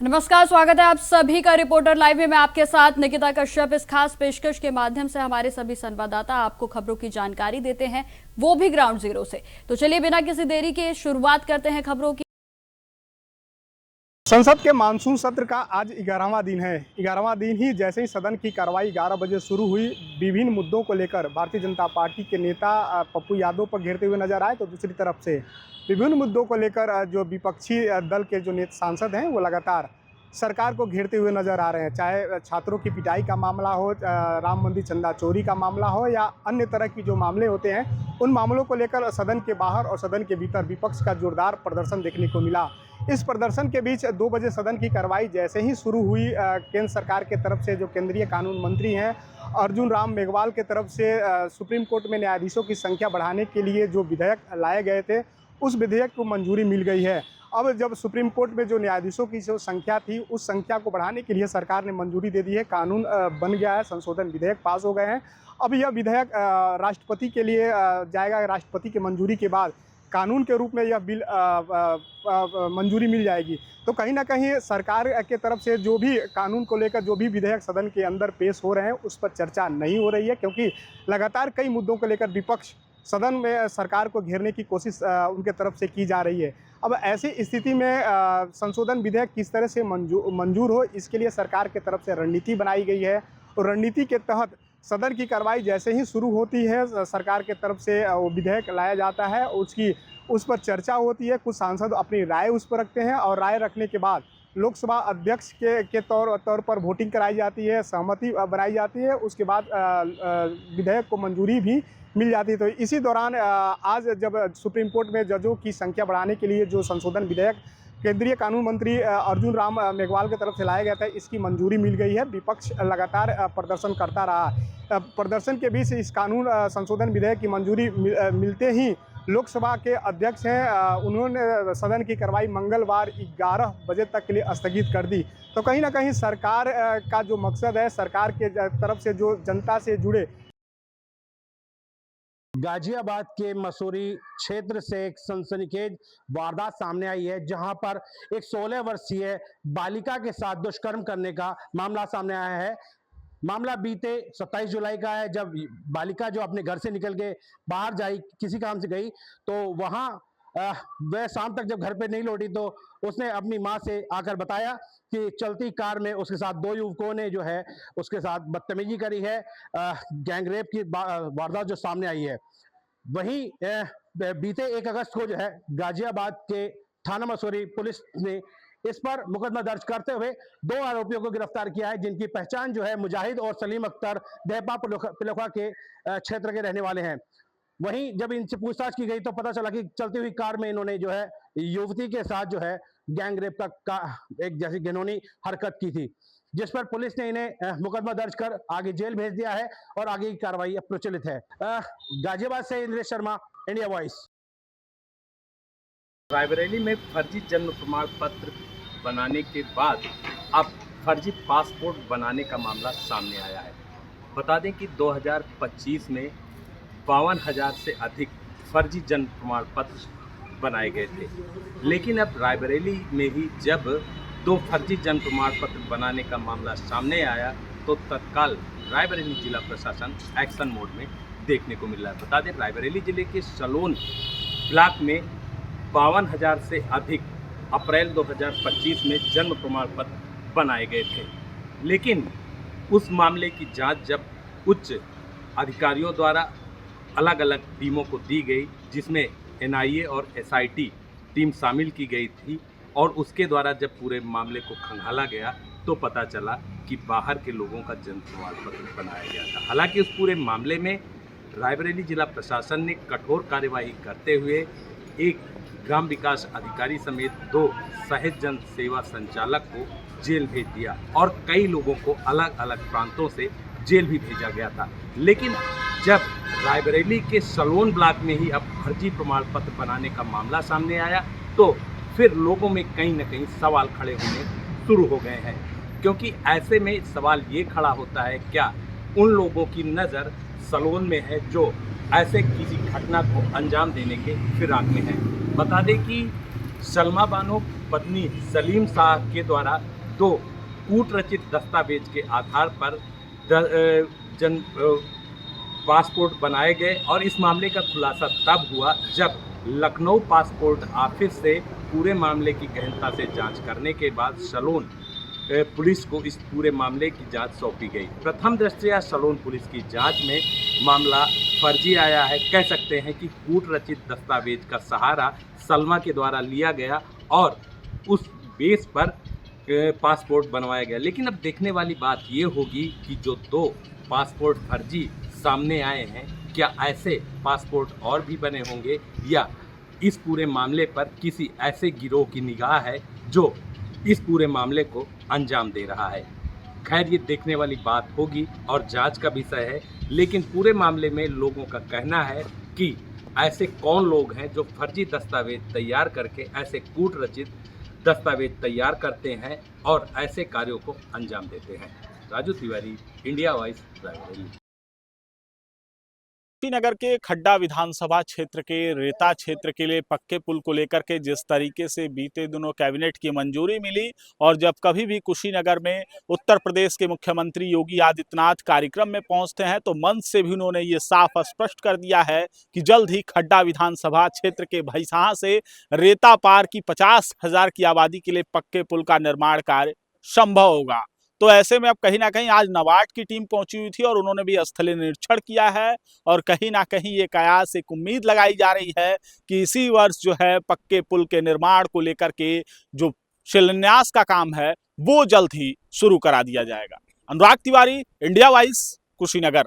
नमस्कार, स्वागत है आप सभी का रिपोर्टर लाइव में। मैं आपके साथ निकिता कश्यप। इस खास पेशकश के माध्यम से हमारे सभी संवाददाता आपको खबरों की जानकारी देते हैं, वो भी ग्राउंड जीरो से। तो चलिए बिना किसी देरी के शुरुआत करते हैं खबरों की। संसद के मानसून सत्र का आज 11वां दिन है। 11वां दिन ही जैसे ही सदन की कार्रवाई 11 बजे शुरू हुई, विभिन्न मुद्दों को लेकर भारतीय जनता पार्टी के नेता पप्पू यादव पर घेरते हुए नजर आए, तो दूसरी तरफ से विभिन्न मुद्दों को लेकर जो विपक्षी दल के जो सांसद हैं वो लगातार सरकार को घेरते हुए नजर आ रहे हैं। चाहे छात्रों की पिटाई का मामला हो, राम मंदिर चंदा चोरी का मामला हो, या अन्य तरह की जो मामले होते हैं, उन मामलों को लेकर सदन के बाहर और सदन के भीतर विपक्ष का जोरदार प्रदर्शन देखने को मिला। इस प्रदर्शन के बीच 2 बजे सदन की कार्रवाई जैसे ही शुरू हुई, केंद्र सरकार के तरफ से जो केंद्रीय कानून मंत्री हैं अर्जुन राम मेघवाल के तरफ से सुप्रीम कोर्ट में न्यायाधीशों की संख्या बढ़ाने के लिए जो विधेयक लाए गए थे, उस विधेयक को मंजूरी मिल गई है। अब जब सुप्रीम कोर्ट में जो न्यायाधीशों की जो संख्या थी, उस संख्या को बढ़ाने के लिए सरकार ने मंजूरी दे दी है। कानून बन गया है, संशोधन विधेयक पास हो गए हैं। अब यह विधेयक राष्ट्रपति के लिए जाएगा। राष्ट्रपति की मंजूरी के बाद कानून के रूप में यह बिल मंजूरी मिल जाएगी। तो कहीं ना कहीं सरकार के तरफ से जो भी कानून को लेकर जो भी विधेयक सदन के अंदर पेश हो रहे हैं, उस पर चर्चा नहीं हो रही है, क्योंकि लगातार कई मुद्दों को लेकर विपक्ष सदन में सरकार को घेरने की कोशिश उनके तरफ से की जा रही है। अब ऐसी स्थिति में संशोधन विधेयक किस तरह से मंजूर हो, इसके लिए सरकार के तरफ से रणनीति बनाई गई है। और रणनीति के तहत सदन की कार्रवाई जैसे ही शुरू होती है, सरकार के तरफ से वो विधेयक लाया जाता है, उस पर चर्चा होती है। कुछ सांसद अपनी राय उस पर रखते हैं और राय रखने के बाद लोकसभा अध्यक्ष के तौर पर वोटिंग कराई जाती है, सहमति बनाई जाती है। उसके बाद विधेयक को मंजूरी भी मिल जाती है। तो इसी दौरान आज जब सुप्रीम कोर्ट में जजों की संख्या बढ़ाने के लिए जो संशोधन विधेयक केंद्रीय कानून मंत्री अर्जुन राम मेघवाल की तरफ से लाया गया था, इसकी मंजूरी मिल गई है। विपक्ष लगातार प्रदर्शन करता रहा। प्रदर्शन के बीच इस कानून संशोधन विधेयक की मंजूरी मिलते ही लोकसभा के अध्यक्ष हैं, उन्होंने सदन की कार्रवाई मंगलवार 11 बजे तक के लिए स्थगित कर दी। तो कहीं ना कहीं सरकार का जो मकसद है, सरकार के तरफ से जो जनता से जुड़े गाजियाबाद के मसूरी क्षेत्र से एक सनसनीखेज वारदात सामने आई है, जहां पर एक 16 वर्षीय बालिका के साथ दुष्कर्म करने का मामला सामने आया है। मामला बीते 27 जुलाई का है, जब बालिका जो अपने घर से निकल के बाहर जाई, किसी काम से गई, तो वहां वह शाम तक जब घर पे नहीं लौटी, तो उसने अपनी मां से आकर बताया कि चलती कार में उसके साथ 2 युवकों ने जो है उसके साथ बदतमीजी करी है। गैंगरेप की वारदात जो सामने आई है। वहीं बीते 1 अगस्त को जो है गाजियाबाद के थाना मसूरी पुलिस ने इस पर मुकदमा दर्ज करते हुए 2 आरोपियों को गिरफ्तार किया है, जिनकी पहचान जो है मुजाहिद और सलीम अख्तर देहपा पिलोखा के क्षेत्र के रहने वाले हैं। वहीं जब इनसे पूछताछ की गई तो पता चला कि चलती हुई कार में इन्होंने जो है युवती के साथ जो है गैंगरेप का एक जैसी घिनौनी हरकत की थी, जिस पर पुलिस ने इन्हें मुकदमा दर्ज कर आगे जेल भेज दिया है और आगे की कार्रवाई अब प्रचलित है। गाजियाबाद से इंद्रेश शर्मा, इंडिया वॉइस। रायबरेली में फर्जी जन्म प्रमाण पत्र बनाने के बाद अब फर्जी पासपोर्ट बनाने का मामला सामने आया है। बता दें कि 2025 में 52,000 से अधिक फर्जी जन्म प्रमाण पत्र बनाए गए थे, लेकिन अब रायबरेली में ही जब 2 फर्जी जन्म प्रमाण पत्र बनाने का मामला सामने आया, तो तत्काल रायबरेली जिला प्रशासन एक्शन मोड में देखने को मिल रहा है। बता दें, रायबरेली जिले के सलोन ब्लॉक में 52,000 से अधिक अप्रैल 2025 में जन्म प्रमाण पत्र बनाए गए थे, लेकिन उस मामले की जांच जब उच्च अधिकारियों द्वारा अलग अलग टीमों को दी गई, जिसमें NIA और SIT टीम शामिल की गई थी, और उसके द्वारा जब पूरे मामले को खंगाला गया तो पता चला कि बाहर के लोगों का जन्म प्रमाण पत्र बनाया गया था। हालांकि उस पूरे मामले में रायबरेली जिला प्रशासन ने कठोर कार्यवाही करते हुए एक ग्राम विकास अधिकारी समेत 2 सहायक जन सेवा संचालक को जेल भेज दिया और कई लोगों को अलग अलग प्रांतों से जेल भी भेजा गया था। लेकिन जब रायबरेली के सलोन ब्लॉक में ही अब फर्जी प्रमाण पत्र बनाने का मामला सामने आया, तो फिर लोगों में कहीं न कहीं सवाल खड़े होने शुरू हो गए हैं, क्योंकि ऐसे में सवाल ये खड़ा होता है, क्या उन लोगों की नज़र सलोन में है जो ऐसे किसी घटना को अंजाम देने के फिराक में है। बता दें कि सलमा बानो पत्नी सलीम शाह के द्वारा 2 कूट रचित दस्तावेज के आधार पर पासपोर्ट बनाए गए और इस मामले का खुलासा तब हुआ जब लखनऊ पासपोर्ट ऑफिस से पूरे मामले की गहनता से जांच करने के बाद सलोन पुलिस को इस पूरे मामले की जांच सौंपी गई। प्रथम दृष्टया सलोन पुलिस की जांच में मामला फर्जी आया है। कह सकते हैं कि कूट रचित दस्तावेज का सहारा सलमा के द्वारा लिया गया और उस बेस पर पासपोर्ट बनवाया गया। लेकिन अब देखने वाली बात ये होगी कि जो 2 पासपोर्ट फर्जी सामने आए हैं, क्या ऐसे पासपोर्ट और भी बने होंगे या इस पूरे मामले पर किसी ऐसे गिरोह की निगाह है जो इस पूरे मामले को अंजाम दे रहा है। खैर, ये देखने वाली बात होगी और जांच का विषय है। लेकिन पूरे मामले में लोगों का कहना है कि ऐसे कौन लोग हैं जो फर्जी दस्तावेज तैयार करके ऐसे कूट रचित दस्तावेज तैयार करते हैं और ऐसे कार्यों को अंजाम देते हैं। Raju Tiwari, India Voice, Raebareli. नगर के खड्डा विधानसभा क्षेत्र के रेता क्षेत्र के लिए पक्के पुल को लेकर के जिस तरीके से बीते दिनों कैबिनेट की मंजूरी मिली और जब कभी भी कुशीनगर में उत्तर प्रदेश के मुख्यमंत्री योगी आदित्यनाथ कार्यक्रम में पहुंचते हैं तो मंच से भी उन्होंने ये साफ स्पष्ट कर दिया है कि जल्द ही खड्डा विधानसभा क्षेत्र के भैंसहा से रेता पार की 50,000 की आबादी के लिए पक्के पुल का निर्माण कार्य संभव होगा। तो ऐसे में अब कहीं ना कहीं आज नाबार्ड की टीम पहुंची हुई थी और उन्होंने भी स्थलीय निरीक्षण किया है और कहीं ना कहीं ये कयास एक उम्मीद लगाई जा रही है कि इसी वर्ष जो है पक्के पुल के निर्माण को लेकर के जो शिलान्यास का काम है वो जल्द ही शुरू करा दिया जाएगा। अनुराग तिवारी, इंडिया वॉइस, कुशीनगर।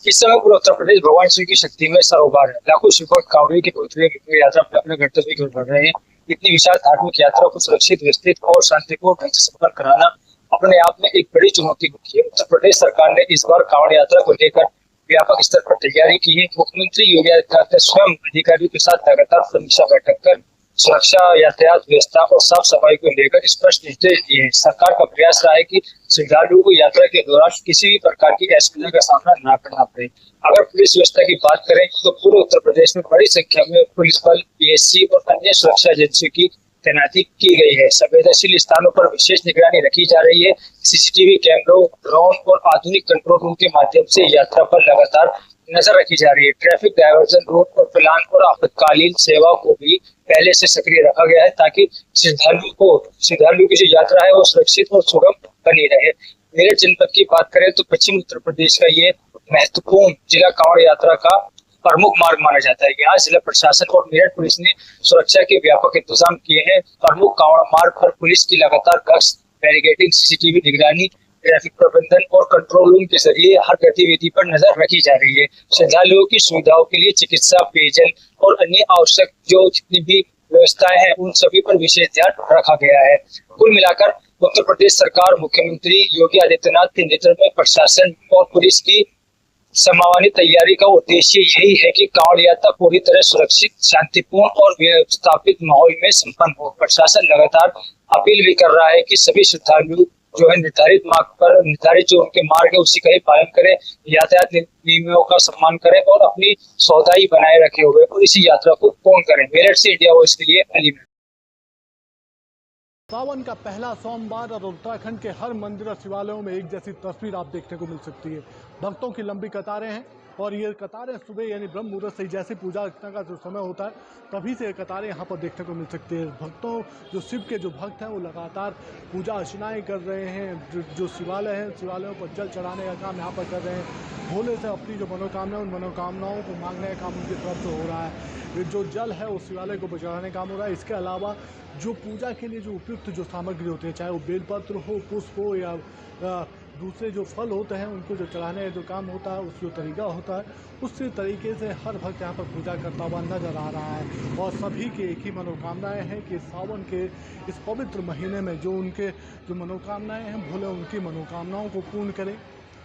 इस समय पूरा उत्तर प्रदेश भगवान शिव की शक्ति में सरोकार है। लाखों शिवभक्त कांवड़ियों की पवित्र यात्रा अपने गंतव्य की ओर बढ़ रहे हैं। इतनी विशाल धार्मिक यात्रा को सुरक्षित, व्यवस्थित और शांतिपूर्ण ढंग से संपन्न कराना अपने आप में एक बड़ी चुनौती होती है। उत्तर प्रदेश सरकार ने इस बार कांवड़ यात्रा को लेकर व्यापक स्तर पर तैयारी की है। मुख्यमंत्री योगी आदित्यनाथ ने स्वयं अधिकारियों के साथ लगातार समीक्षा बैठक कर सुरक्षा, यातायात व्यवस्था और साफ सफाई को लेकर स्पष्ट निर्देश दिए हैं। सरकार का प्रयास रहा है कि श्रद्धालुओं को यात्रा के दौरान किसी भी प्रकार की असुविधा का सामना न करना पड़े। अगर पुलिस व्यवस्था की बात करें तो पूरे उत्तर प्रदेश में बड़ी संख्या में पुलिस बल, पीएससी और अन्य सुरक्षा एजेंसियों की तैनाती की गई है। संवेदनशील स्थानों पर विशेष निगरानी रखी जा रही है। सीसीटीवी कैमरों, ड्रोन और आधुनिक कंट्रोल रूम के माध्यम से यात्रा पर लगातार नजर रखी जा रही है। ट्रैफिक डायवर्जन रोड और प्लान और आपातकालीन सेवा को भी पहले से सक्रिय रखा गया है ताकि श्रद्धालुओं की जो यात्रा है वो सुरक्षित और सुगम बनी रहे। मेरठ जनपद की बात करें तो पश्चिमी उत्तर प्रदेश का ये महत्वपूर्ण जिला कांवड़ यात्रा का प्रमुख मार्ग माना जाता है। यहाँ जिला प्रशासन और मेरठ पुलिस ने सुरक्षा के व्यापक इंतजाम किए हैं। प्रमुख कांवड़ मार्ग पर पुलिस की लगातार गश्त, बैरिकेडिंग, सीसीटीवी निगरानी, ट्रैफिक प्रबंधन और कंट्रोल रूम के जरिए हर गतिविधि पर नजर रखी जा रही है। श्रद्धालुओं की सुविधाओं के लिए चिकित्सा, पेयजल और अन्य आवश्यक जो जितनी भी व्यवस्थाएं हैं उन सभी पर विशेष ध्यान रखा गया है। कुल मिलाकर उत्तर प्रदेश सरकार मुख्यमंत्री योगी आदित्यनाथ के नेतृत्व में प्रशासन और पुलिस की समावानी तैयारी का उद्देश्य यही है कि कांवड़ यात्रा पूरी तरह सुरक्षित, शांतिपूर्ण और व्यवस्थापित माहौल में संपन्न हो। प्रशासन लगातार अपील भी कर रहा है कि सभी श्रद्धालु जो है निर्धारित मार्ग पर, निर्धारित जो उनके मार्ग है उसी का ही पालन करें, यातायात नियमों का सम्मान करें और अपनी सौदाई बनाए रखे हुए और इसी यात्रा को पूर्ण करें। मेरठ से इंडिया वॉइस के लिए अली। सावन का पहला सोमवार और उत्तराखंड के हर मंदिर और शिवालयों में एक जैसी तस्वीर आप देखने को मिल सकती है। भक्तों की लंबी कतारें हैं और ये कतारें सुबह यानी ब्रह्म मुहूर्त से जैसे पूजा अर्चना का जो समय होता है तभी से कतारें यहाँ पर देखने को मिल सकती है। भक्तों जो शिव के जो भक्त हैं वो लगातार पूजा अर्चनाएं कर रहे हैं। जो शिवालय हैं, शिवालयों पर जल चढ़ाने का काम यहाँ पर कर रहे हैं। भोले से अपनी जो मनोकामना उन मनोकामनाओं को मांगने का काम उनकी तरफ से हो रहा है। जो जल है उस शिवालय को चढ़ाने का काम हो रहा है। इसके अलावा जो पूजा के लिए जो उपयुक्त जो सामग्री होती है, चाहे वो बेलपत्र हो, पुष्प हो या दूसरे जो फल होते हैं उनको जो चढ़ाने का जो काम होता है, उस जो तरीका होता है, उसी तरीके से हर भक्त यहाँ पर पूजा करता हुआ नजर आ रहा है। और सभी के एक ही मनोकामनाएं हैं कि सावन के इस पवित्र महीने में जो उनके जो मनोकामनाएं हैं, भोले उनकी मनोकामनाओं को पूर्ण करें।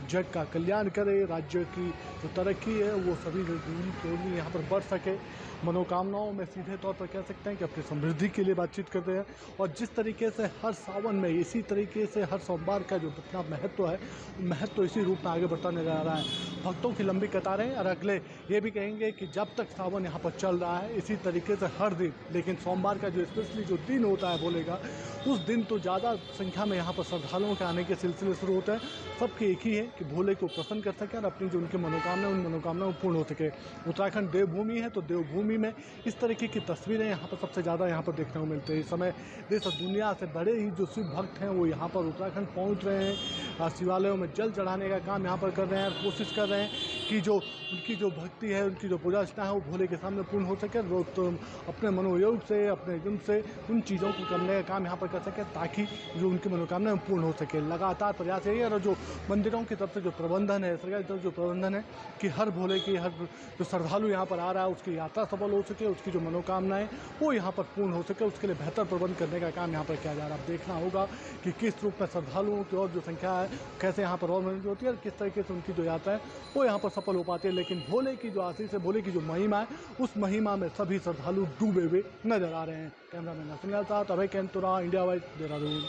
जग का कल्याण करे, राज्य की जो तरक्की है वो सभी दूरी तोड़नी यहाँ पर बढ़ सके। मनोकामनाओं में सीधे तौर पर कह सकते हैं कि अपनी समृद्धि के लिए बातचीत करते हैं। और जिस तरीके से हर सावन में इसी तरीके से हर सोमवार का जो अपना महत्व है, महत्व इसी रूप में आगे बढ़ता नजर आ रहा है। भक्तों की लंबी कतारें, और अगले ये भी कहेंगे कि जब तक सावन यहाँ पर चल रहा है इसी तरीके से हर दिन, लेकिन सोमवार का जो स्पेशली जो दिन होता है भोले का, उस दिन तो ज़्यादा संख्या में यहाँ पर श्रद्धालुओं के आने के सिलसिले शुरू होते हैं। सबके एक ही है कि भोले को प्रसन्न कर सकें और अपनी जो उनकी मनोकामना, उन मनोकामनाओं पूर्ण हो सके। उत्तराखंड देवभूमि है, तो देवभूमि में इस तरीके की तस्वीरें यहाँ पर सबसे ज़्यादा यहाँ पर देखने को मिलती है। इस समय देश और दुनिया से बड़े ही जो शिव भक्त हैं वो यहाँ पर उत्तराखंड पहुँच रहे हैं। शिवालयों में जल चढ़ाने का काम यहाँ पर कर रहे हैं, कोशिश कर रहे हैं कि जो उनकी जो भक्ति है, उनकी जो पूजा अर्चना है वो भोले के सामने पूर्ण हो सके। तो अपने मनोयोग से, अपने जुन से उन चीज़ों को करने का काम यहाँ पर कर सके ताकि जो उनकी मनोकामना पूर्ण हो सके। लगातार प्रयास यही है। और जो मंदिरों की तरफ से जो प्रबंधन है, सरकार की तरफ जो प्रबंधन है कि हर भोले की, हर जो श्रद्धालु यहाँ पर आ रहा है उसकी यात्रा सफल हो सके, उसकी जो मनोकामनाएं वो यहाँ पर पूर्ण हो सके, उसके लिए बेहतर प्रबंध करने का काम यहाँ पर किया जा रहा है। अब देखना होगा कि किस रूप में श्रद्धालुओं की और जो संख्या है कैसे यहाँ पर और बढ़ती होती है और किस तरीके से उनकी जो यात्रा है वो यहाँ पर सफल हो पाती है। लेकिन भोले की जो आशीष है, भोले की जो महिमा है, उस महिमा में सभी श्रद्धालु डूबे हुए नजर आ रहे हैं। कैमरामैन नसीम के साथ अभय कैंतुरा, इंडिया वाइज, देहरादून।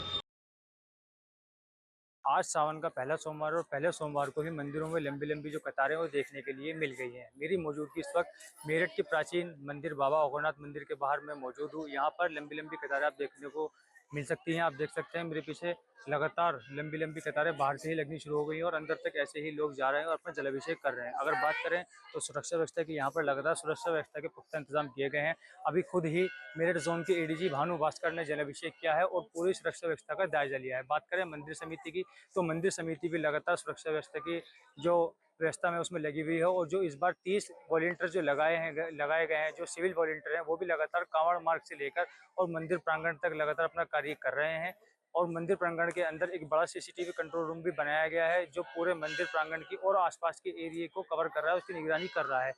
आज सावन का पहला सोमवार और पहले सोमवार को ही मंदिरों में लंबी लंबी जो कतारें वो देखने के लिए मिल गई हैं। मेरी मौजूदगी इस वक्त मेरठ के प्राचीन मंदिर बाबा ओगरनाथ मंदिर के बाहर मैं मौजूद हूँ। यहाँ पर लंबी लंबी कतारें आप देखने को मिल सकती हैं। आप देख सकते हैं मेरे पीछे लगातार लंबी लंबी कतारें बाहर से ही लगनी शुरू हो गई हैं और अंदर तक ऐसे ही लोग जा रहे हैं और अपना जलाभिषेक कर रहे हैं। अगर बात करें तो सुरक्षा व्यवस्था की, यहाँ पर लगातार सुरक्षा व्यवस्था के पुख्ता इंतजाम किए गए हैं। अभी खुद ही मेरठ जोन के एडीजी भानु भास्कर ने जलाभिषेक किया है और पूरी सुरक्षा व्यवस्था का जायजा लिया है। बात करें मंदिर समिति की, तो मंदिर समिति भी लगातार सुरक्षा व्यवस्था की जो व्यवस्था में उसमें लगी हुई है। और जो इस बार 30 वॉलंटियर जो लगाए गए हैं, जो सिविल वॉलंटियर हैं, वो भी लगातार कांवड़ मार्ग से लेकर और मंदिर प्रांगण तक लगातार अपना कार्य कर रहे हैं। और मंदिर प्रांगण के अंदर एक बड़ा सीसीटीवी कंट्रोल रूम भी बनाया गया है जो पूरे मंदिर प्रांगण की और आसपास के एरिया को कवर कर रहा है, उसकी निगरानी कर रहा है।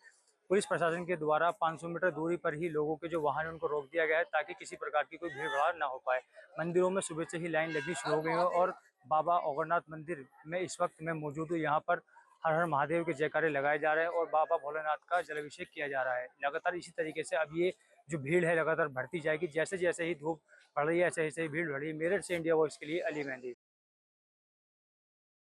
पुलिस प्रशासन के द्वारा 500 मीटर दूरी पर ही लोगों के जो वाहन उनको रोक दिया गया है ताकि किसी प्रकार की कोई भीड़ भाड़ ना हो पाए। मंदिरों में सुबह से ही लाइन लगनी शुरू हो गई है और बाबा ओगरनाथ मंदिर में इस वक्त मैं मौजूद हूँ। यहाँ पर हर हर महादेव के जयकारे लगाए जा रहे हैं और बाबा भोलेनाथ का जलाभिषेक किया जा रहा है। लगातार इसी तरीके से अब ये जो भीड़ है लगातार बढ़ती जाएगी। जैसे जैसे ही धूप बढ़ रही है ऐसे ऐसे ही भीड़ बढ़ रही है। मेरठ से इंडिया वॉइस के लिए अली मेहंदी।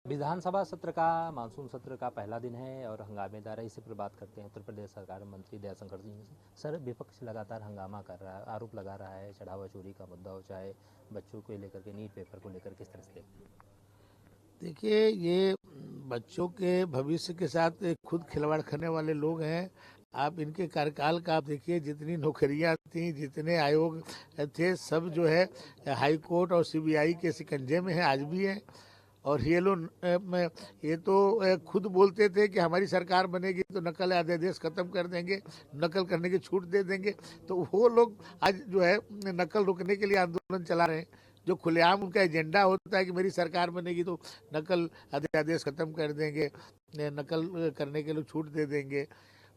विधानसभा सत्र का मानसून सत्र का पहला दिन है और हंगामेदार है। इसी पर बात करते हैं उत्तर प्रदेश सरकार मंत्री दयाशंकर सिंह से। सर, विपक्ष लगातार हंगामा कर रहा है, आरोप लगा रहा है, चढ़ावा चोरी का मुद्दा हो, चाहे बच्चों को लेकर के, नीट पेपर को लेकर किस तरह से देखते हैं? देखिए, ये बच्चों के भविष्य के साथ खुद खिलवाड़ करने वाले लोग हैं। आप इनके कार्यकाल का आप देखिए, जितनी नौकरियां थी, जितने आयोग थे, सब जो है हाई कोर्ट और सीबीआई के शिकंजे में है, आज भी हैं। और ये लोग ये तो खुद बोलते थे कि हमारी सरकार बनेगी तो नकल अध्यादेश खत्म कर देंगे, नकल करने की छूट दे देंगे। तो वो लोग आज जो है नकल रोकने के लिए आंदोलन चला रहे हैं। जो खुलेआम उनका एजेंडा होता है कि मेरी सरकार बनेगी तो नकल अध्यादेश खत्म कर देंगे, नकल करने के लिए छूट दे देंगे।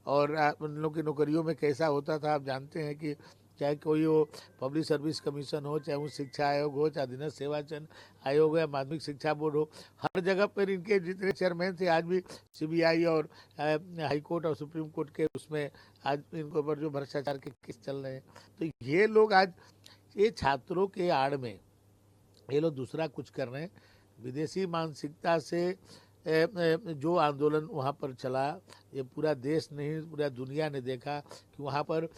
और उन लोगों की नौकरियों में कैसा होता था आप जानते हैं कि चाहे कोई हो पब्लिक सर्विस कमीशन हो, चाहे वो शिक्षा आयोग हो, चाहे अधीनस्थ सेवाचयन आयोग हो या माध्यमिक शिक्षा बोर्ड हो, हर जगह पर इनके जितने चेयरमैन थे आज भी सीबीआई और हाई कोर्ट और सुप्रीम कोर्ट के उसमें आज इनके ऊपर जो भ्रष्टाचार के केस चल रहे हैं। तो ये लोग आज ये छात्रों के आड़ में ये लोग दूसरा कुछ कर रहे हैं। विदेशी मानसिकता से जो आंदोलन वहाँ पर चला, ये पूरा देश नहीं पूरा दुनिया ने देखा कि वहाँ पर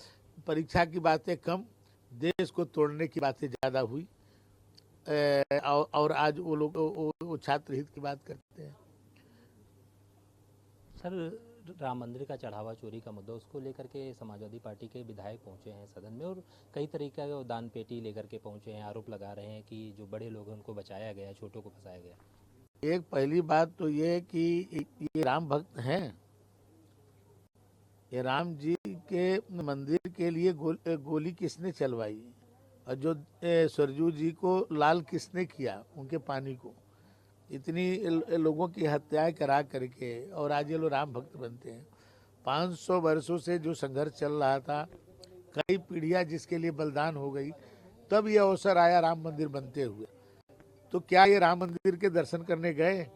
परीक्षा की बातें कम, देश को तोड़ने की बातें ज़्यादा हुई। और आज वो लोग वो छात्र हित की बात करते हैं। सर, राम मंदिर का चढ़ावा चोरी का मुद्दा, उसको लेकर के समाजवादी पार्टी के विधायक पहुंचे हैं सदन में और कई तरीके का दान पेटी लेकर के पहुंचे हैं। आरोप लगा रहे हैं कि जो बड़े लोग हैं उनको बचाया गया, छोटों को फंसाया गया। एक पहली बात तो ये है कि ये राम भक्त हैं। ये राम जी के मंदिर के लिए गोली किसने चलवाई और जो सरजू जी को लाल किसने किया, उनके पानी को, इतनी लोगों की हत्याएं करा करके और आज ये लोग राम भक्त बनते हैं। 500 वर्षों से जो संघर्ष चल रहा था, कई पीढ़ियां जिसके लिए बलिदान हो गई, तब ये अवसर आया राम मंदिर बनते हुए। तो क्या ये राम मंदिर के दर्शन करने गए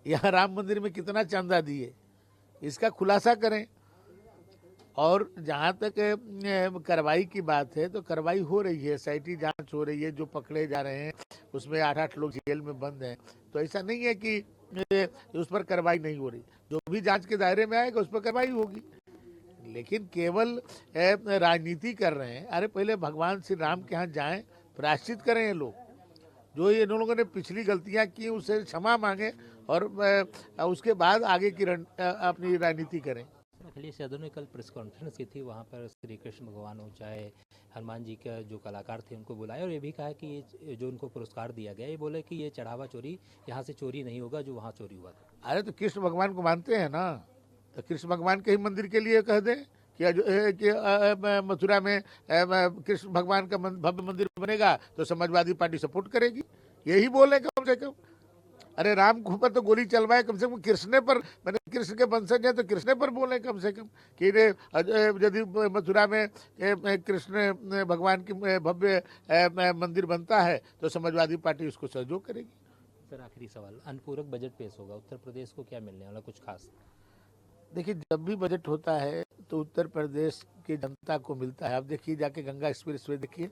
यहाँ राम मंदिर में कितना चंदा दिए, इसका खुलासा करें। और जहाँ तक कार्रवाई की बात है, तो कार्रवाई हो रही है, SIT जांच हो रही है, जो पकड़े जा रहे हैं उसमें 8-8 लोग जेल में बंद हैं। तो ऐसा नहीं है कि उस पर कार्रवाई नहीं हो रही, जो भी जांच के दायरे में आएगा उस पर कार्रवाई होगी। लेकिन केवल राजनीति कर रहे हैं। अरे पहले भगवान श्री राम के यहाँ जाएं, प्रायश्चित करें। ये लोग जो इन लोगों ने पिछली गलतियां की उसे क्षमा मांगे और उसके बाद आगे की अपनी राजनीति करें। अखिलेश यादव ने कल प्रेस कॉन्फ्रेंस की थी, वहाँ पर श्री कृष्ण भगवान हो चाहे हनुमान जी का जो कलाकार थे उनको बुलाया और ये भी कहा कि ये जो उनको पुरस्कार दिया गया, ये बोले कि ये चढ़ावा चोरी यहाँ से चोरी नहीं होगा जो वहाँ चोरी हुआ था। अरे तो कृष्ण भगवान को मानते हैं ना, तो कृष्ण भगवान के ही मंदिर के लिए कह दें कि मथुरा में कृष्ण भगवान का भव्य मंदिर बनेगा तो समाजवादी पार्टी सपोर्ट करेगी, यही बोले कम से कम। अरे राम को पर तो गोली चलवाए, कम से कम कृष्ण पर, मैंने कृष्ण के वंशज है तो कृष्ण पर बोले कम से कम कि यदि मथुरा में कृष्ण भगवान की भव्य मंदिर बनता है तो समाजवादी पार्टी उसको सहयोग करेगी। सर आखिरी सवाल, अनुपूरक बजट पेश होगा, उत्तर प्रदेश को क्या मिलने वाला कुछ खास? देखिए, जब भी बजट होता है तो उत्तर प्रदेश की जनता को मिलता है। आप देखिए, जाके गंगा एक्सप्रेसवे देखिए,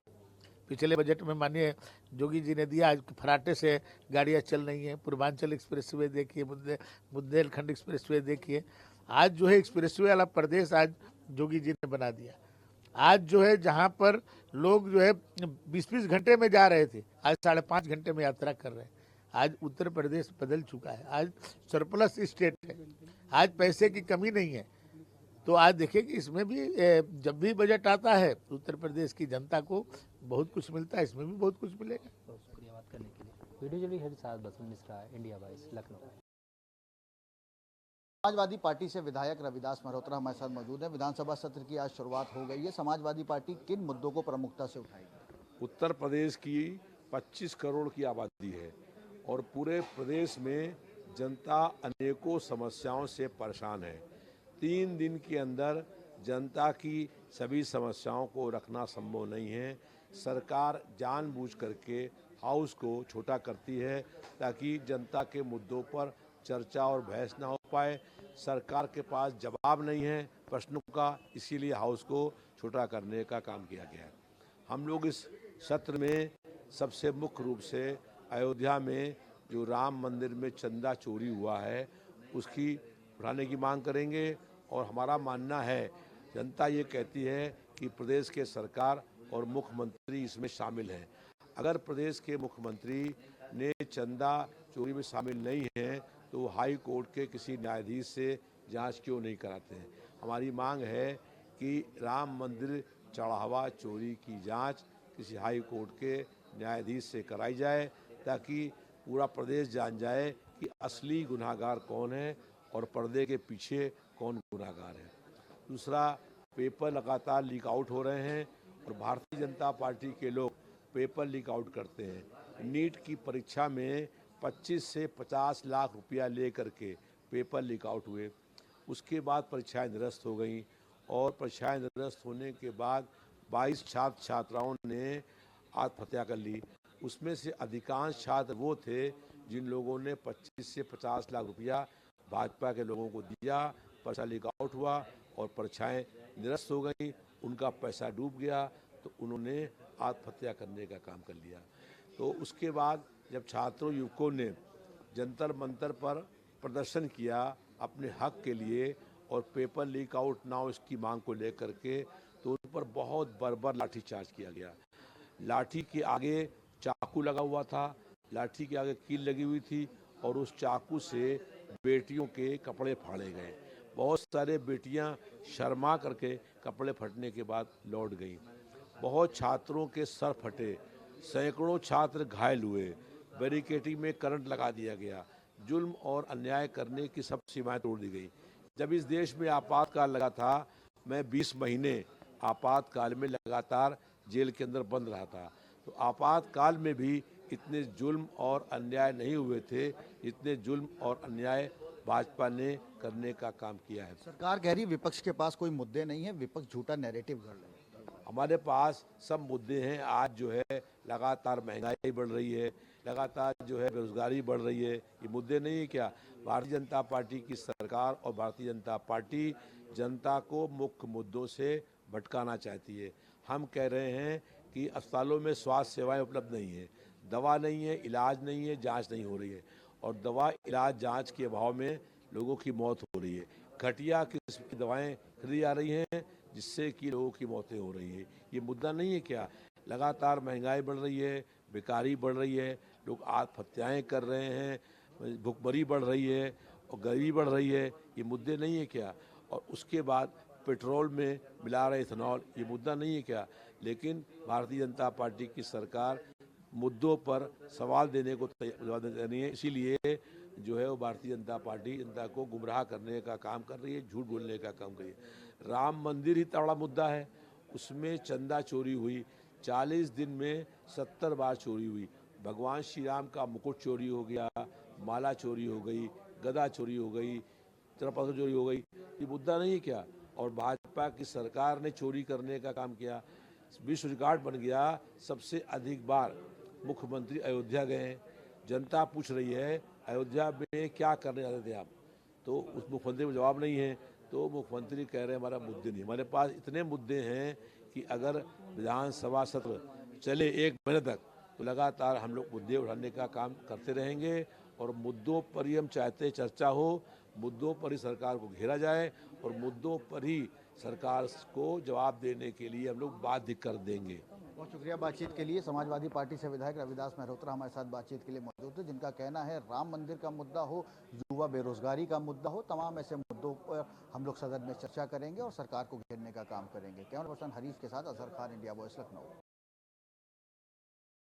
पिछले बजट में माननीय योगी जी ने दिया, आज फराटे से गाड़ियां चल रही हैं। पूर्वांचल एक्सप्रेसवे देखिए, बुंदेलखंड एक्सप्रेसवे देखिए। आज जो है एक्सप्रेसवे वाला प्रदेश आज योगी जी ने बना दिया। आज जो है जहां पर लोग जो है 20-20 घंटे में जा रहे थे, आज 5.5 घंटे में यात्रा कर रहे हैं। आज उत्तर प्रदेश बदल चुका है, आज सरप्लस स्टेट है, आज पैसे की कमी नहीं है। तो आज देखिए कि इसमें भी जब भी बजट आता है उत्तर प्रदेश की जनता को बहुत कुछ मिलता है, इसमें भी बहुत कुछ मिलेगा। बहुत शुक्रिया बात करने के लिए। Video journalist Harisad Basant Mishra, India Voice, Lucknow. Samajwadi party से विधायक रविदास मल्होत्रा हमारे साथ मौजूद है। विधानसभा सत्र की आज शुरुआत हो गई है, समाजवादी पार्टी किन मुद्दों को प्रमुखता से उठाएगी? उत्तर प्रदेश की 25 करोड़ की आबादी है और पूरे प्रदेश में जनता अनेकों समस्याओं से परेशान है। 3 दिन के अंदर जनता की सभी समस्याओं को रखना संभव नहीं है। सरकार जानबूझ करके हाउस को छोटा करती है ताकि जनता के मुद्दों पर चर्चा और बहस ना हो पाए। सरकार के पास जवाब नहीं है प्रश्नों का, इसीलिए हाउस को छोटा करने का काम किया गया है। हम लोग इस सत्र में सबसे मुख्य रूप से अयोध्या में जो राम मंदिर में चंदा चोरी हुआ है उसकी उठाने की मांग करेंगे। और हमारा मानना है, जनता ये कहती है कि प्रदेश के सरकार और मुख्यमंत्री इसमें शामिल हैं। अगर प्रदेश के मुख्यमंत्री ने चंदा चोरी में शामिल नहीं हैं तो हाई कोर्ट के किसी न्यायाधीश से जांच क्यों नहीं कराते हैं। हमारी मांग है कि राम मंदिर चढ़ावा चोरी की जांच किसी हाई कोर्ट के न्यायाधीश से कराई जाए ताकि पूरा प्रदेश जान जाए कि असली गुनाहगार कौन है और पर्दे के पीछे कौन गुनाहगार है। दूसरा, पेपर लगातार लीक आउट हो रहे हैं और भारतीय जनता पार्टी के लोग पेपर लीक आउट करते हैं। नीट की परीक्षा में 25 से 50 लाख रुपया ले करके पेपर लीक आउट हुए, उसके बाद परीक्षाएं निरस्त हो गईं और परीक्षाएं निरस्त होने के बाद 22 छात्र छात्राओं ने आत्महत्या कर ली। उसमें से अधिकांश छात्र वो थे जिन लोगों ने 25 से 50 लाख रुपया भाजपा के लोगों को दिया, परीक्षा लीक आउट हुआ और परीक्षाएं निरस्त हो गई, उनका पैसा डूब गया तो उन्होंने आत्महत्या करने का काम कर लिया। तो उसके बाद जब छात्रों युवकों ने जंतर मंतर पर प्रदर्शन किया अपने हक के लिए और पेपर लीक आउट ना हो इसकी मांग को लेकर के, तो उन पर बहुत बर्बर लाठीचार्ज किया गया। लाठी के आगे चाकू लगा हुआ था, लाठी के आगे कील लगी हुई थी और उस चाकू से बेटियों के कपड़े फाड़े गए। बहुत सारे बेटियां शर्मा करके कपड़े फटने के बाद लौट गईं। बहुत छात्रों के सर फटे, सैकड़ों छात्र घायल हुए, बैरिकेडिंग में करंट लगा दिया गया, जुल्म और अन्याय करने की सब सीमाएं तोड़ दी गई। जब इस देश में आपातकाल लगा था, मैं 20 महीने आपातकाल में लगातार जेल के अंदर बंद रहा था, तो आपातकाल में भी इतने जुल्म और अन्याय नहीं हुए थे, इतने जुल्म और अन्याय भाजपा ने करने का काम किया है। सरकार कह रही विपक्ष के पास कोई मुद्दे नहीं है, विपक्ष झूठा नैरेटिव गढ़ रहा है। हमारे पास सब मुद्दे हैं। आज जो है लगातार महंगाई बढ़ रही है, लगातार जो है बेरोजगारी बढ़ रही है, ये मुद्दे नहीं है क्या? भारतीय जनता पार्टी की सरकार और भारतीय जनता पार्टी जनता को मुख्य मुद्दों से भटकाना चाहती है। हम कह रहे हैं कि अस्पतालों में स्वास्थ्य सेवाएं उपलब्ध नहीं है, दवा नहीं है, इलाज नहीं है, जांच नहीं हो रही है, और दवा इलाज जांच के अभाव में लोगों की मौत हो रही है। घटिया किस्म की दवाएं खरीदी जा रही हैं, जिससे कि लोगों की मौतें हो रही हैं। ये मुद्दा नहीं है क्या? लगातार महंगाई बढ़ रही है, बेकारी बढ़ रही है, लोग आत्महत्याएं कर रहे हैं, भुखमरी बढ़ रही है और गरीबी बढ़ रही है। ये मुद्दे नहीं है क्या? और उसके बाद पेट्रोल में मिला रहे इथेनॉल, ये मुद्दा नहीं है क्या? लेकिन भारतीय जनता पार्टी की सरकार मुद्दों पर सवाल देने को जवाब देनी है, इसीलिए जो है वो भारतीय जनता पार्टी जनता को गुमराह करने का काम कर रही है, झूठ बोलने का काम कर रही है। राम मंदिर ही इतना बड़ा मुद्दा है, उसमें चंदा चोरी हुई, 40 दिन में 70 बार चोरी हुई। भगवान श्री राम का मुकुट चोरी हो गया, माला चोरी हो गई, गदा चोरी हो गई, त्रिपत्र चोरी हो गई। ये मुद्दा नहीं है क्या? और भाजपा की सरकार ने चोरी करने का काम किया, विश्व रिकॉर्ड बन गया। सबसे अधिक बार मुख्यमंत्री अयोध्या गए। जनता पूछ रही है अयोध्या में क्या करने जाते थे आप? तो उस मुख्यमंत्री को जवाब नहीं है। तो मुख्यमंत्री कह रहे हैं हमारा मुद्दे नहीं। हमारे पास इतने मुद्दे हैं कि अगर विधानसभा सत्र चले 1 महीने तक तो लगातार हम लोग मुद्दे उठाने का काम करते रहेंगे। और मुद्दों पर ही हम चाहते हैं चर्चा हो, मुद्दों पर ही सरकार को घेरा जाए और मुद्दों पर ही सरकार को जवाब देने के लिए हम लोग बाध्य कर देंगे। बहुत शुक्रिया बातचीत के लिए। समाजवादी पार्टी से विधायक रविदास मेहरोत्रा हमारे साथ बातचीत के लिए मौजूद थे, जिनका कहना है राम मंदिर का मुद्दा हो, युवा बेरोजगारी का मुद्दा हो, तमाम ऐसे मुद्दों पर हम लोग सदन में चर्चा करेंगे और सरकार को घेरने का काम करेंगे। कैमरा पर्सन हरीश के साथ अजहर खान, इंडिया वॉइस, लखनऊ।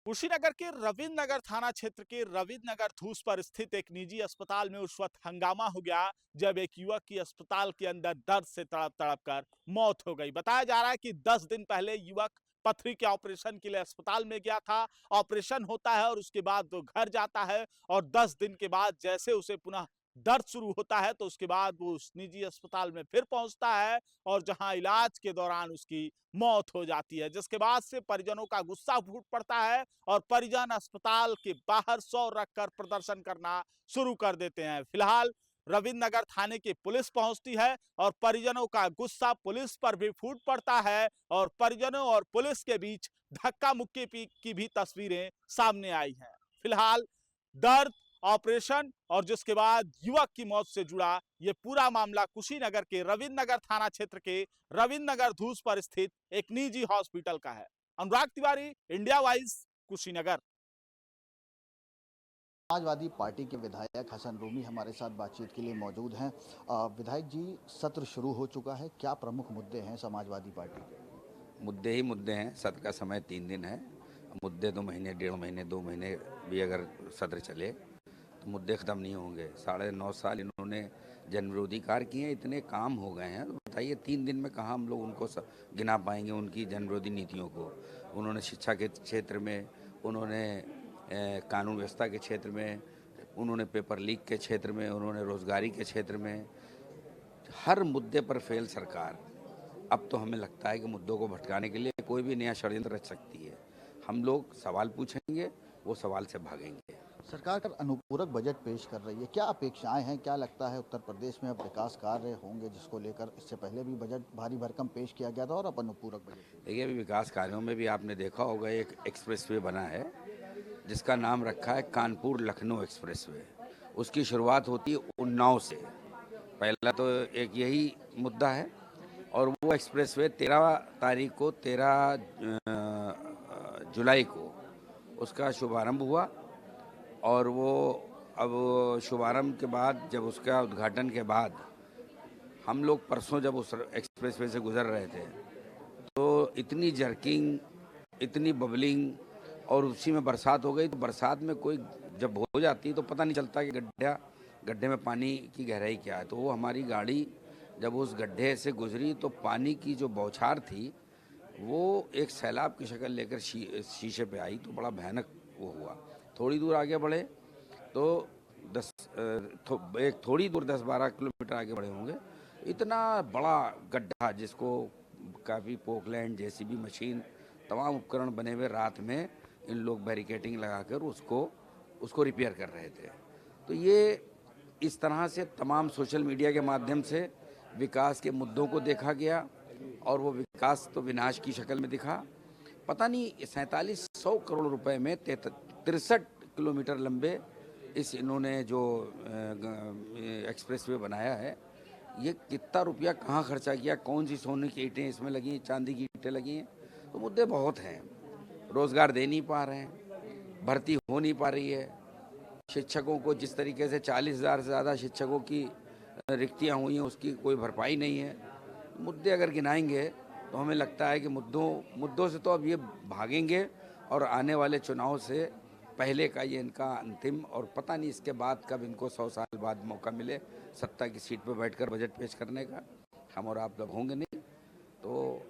कुशीनगर के रविंद्र नगर थाना क्षेत्र के रविंद्र नगर धूस पर स्थित एक निजी अस्पताल में उस वक्त हंगामा हो गया जब एक युवक की अस्पताल के अंदर दर्द से तड़प तड़प कर मौत हो गई। बताया जा रहा है कि 10 दिन पहले युवक पथरी के ऑपरेशन के लिए अस्पताल में गया था। ऑपरेशन होता है और उसके बाद वो घर जाता है और 10 दिन के बाद जैसे उसे पुनः दर्द शुरू होता है तो उसके बाद वो उस निजी अस्पताल में फिर पहुंचता है और जहां इलाज के दौरान उसकी मौत हो जाती है, जिसके बाद से परिजनों का गुस्सा फूट पड़ता है और परिजन अस्पताल के बाहर 100 रखकर प्रदर्शन करना शुरू कर देते हैं। फिलहाल रविंद्र नगर थाने की पुलिस पहुंचती है और परिजनों का गुस्सा पुलिस पर भी फूट पड़ता है और परिजनों और पुलिस के बीच धक्का मुक्की की भी तस्वीरें सामने आई हैं। फिलहाल दर्द, ऑपरेशन और जिसके बाद युवक की मौत से जुड़ा ये पूरा मामला कुशीनगर के रविंद्र नगर थाना क्षेत्र के रविंद्र नगर धूस पर स्थित एक निजी हॉस्पिटल का है। Anurag Tiwari, India Voice, Kushinagar. Samajwadi party के विधायक हसन रूमी हमारे साथ बातचीत के लिए मौजूद हैं। विधायक जी, सत्र शुरू हो चुका है, क्या प्रमुख मुद्दे हैं समाजवादी पार्टी के? मुद्दे ही मुद्दे हैं। सत्र का समय 3 दिन है। मुद्दे 2 महीने, 1.5 महीने, 2 महीने भी अगर सत्र चले तो मुद्दे ख़त्म नहीं होंगे। 9.5 साल इन्होंने जनविरोधी कार्य किए, इतने काम हो गए हैं, तो बताइए 3 दिन में कहाँ हम लोग उनको गिना पाएंगे उनकी जनविरोधी नीतियों को। उन्होंने शिक्षा के क्षेत्र में, उन्होंने कानून व्यवस्था के क्षेत्र में, उन्होंने पेपर लीक के क्षेत्र में, उन्होंने रोजगारी के क्षेत्र में, हर मुद्दे पर फेल सरकार। अब तो हमें लगता है कि मुद्दों को भटकाने के लिए कोई भी नया षड्यंत्र रच सकती है। हम लोग सवाल पूछेंगे, वो सवाल से भागेंगे। सरकार का अनुपूरक बजट पेश कर रही है, क्या अपेक्षाएं हैं? क्या लगता है उत्तर प्रदेश में अब विकास कार्य होंगे जिसको लेकर इससे पहले भी बजट भारी भरकम पेश किया गया था और अब अनुपूरक बजट? देखिए, अभी विकास कार्यों में भी आपने देखा होगा एक एक्सप्रेसवे बना है जिसका नाम रखा है कानपुर लखनऊ एक्सप्रेसवे। उसकी शुरुआत होती है उन्नाव से। पहला तो एक यही मुद्दा है और वो एक्सप्रेसवे 13 तारीख को 13 जुलाई को उसका शुभारंभ हुआ और वो अब शुभारंभ के बाद जब उसका उद्घाटन के बाद हम लोग परसों जब उस एक्सप्रेसवे से गुजर रहे थे तो इतनी जर्किंग, इतनी बबलिंग और उसी में बरसात हो गई। तो बरसात में कोई जब हो जाती है तो पता नहीं चलता कि गड्ढे में पानी की गहराई क्या है। तो वो हमारी गाड़ी जब उस गड्ढे से गुजरी तो पानी की जो बौछार थी वो एक सैलाब की शक्ल लेकर शीशे पे आई, तो बड़ा भयानक वो हुआ। थोड़ी दूर आगे बढ़े तो थोड़ी दूर 10-12 किलोमीटर आगे बढ़े होंगे, इतना बड़ा गड्ढा जिसको काफ़ी पोकलैंड, जेसीबी मशीन, तमाम उपकरण बने हुए रात में इन लोग बैरिकेटिंग लगाकर उसको रिपेयर कर रहे थे। तो ये इस तरह से तमाम सोशल मीडिया के माध्यम से विकास के मुद्दों को देखा गया और वो विकास तो विनाश की शक्ल में दिखा। पता नहीं 4700 करोड़ रुपए में 63 किलोमीटर लंबे इस इन्होंने जो एक्सप्रेसवे बनाया है, ये कितना रुपया कहाँ खर्चा किया, कौन सी सोने की ईंटें इसमें लगी, चांदी की ईंटें लगी हैं। तो मुद्दे बहुत हैं। रोज़गार दे नहीं पा रहे हैं, भर्ती हो नहीं पा रही है, शिक्षकों को जिस तरीके से 40,000 से ज़्यादा शिक्षकों की रिक्तियाँ हुई हैं उसकी कोई भरपाई नहीं है। मुद्दे अगर गिनाएंगे तो हमें लगता है कि मुद्दों से तो अब ये भागेंगे और आने वाले चुनाव से पहले का ये इनका अंतिम, और पता नहीं इसके बाद कब इनको 100 साल बाद मौका मिले सत्ता की सीट पर बैठकर बजट पेश करने का। हम और आप लोग होंगे नहीं, तो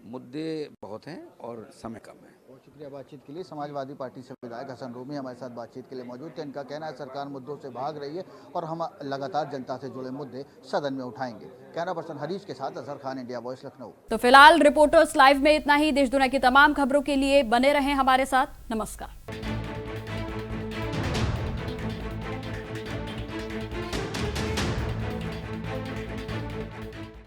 मुद्दे बहुत हैं और समय कम है। बहुत शुक्रिया बातचीत के लिए। समाजवादी पार्टी से विधायक हसन रूमी हमारे साथ बातचीत के लिए मौजूद थे। इनका कहना है सरकार मुद्दों से भाग रही है और हम लगातार जनता से जुड़े मुद्दे सदन में उठाएंगे। कैमरा पर्सन हरीश के साथ अजहर खान, इंडिया वॉइस, लखनऊ। तो फिलहाल रिपोर्टर्स लाइव में इतना ही। देश दुनिया की तमाम खबरों के लिए बने रहें हमारे साथ। नमस्कार।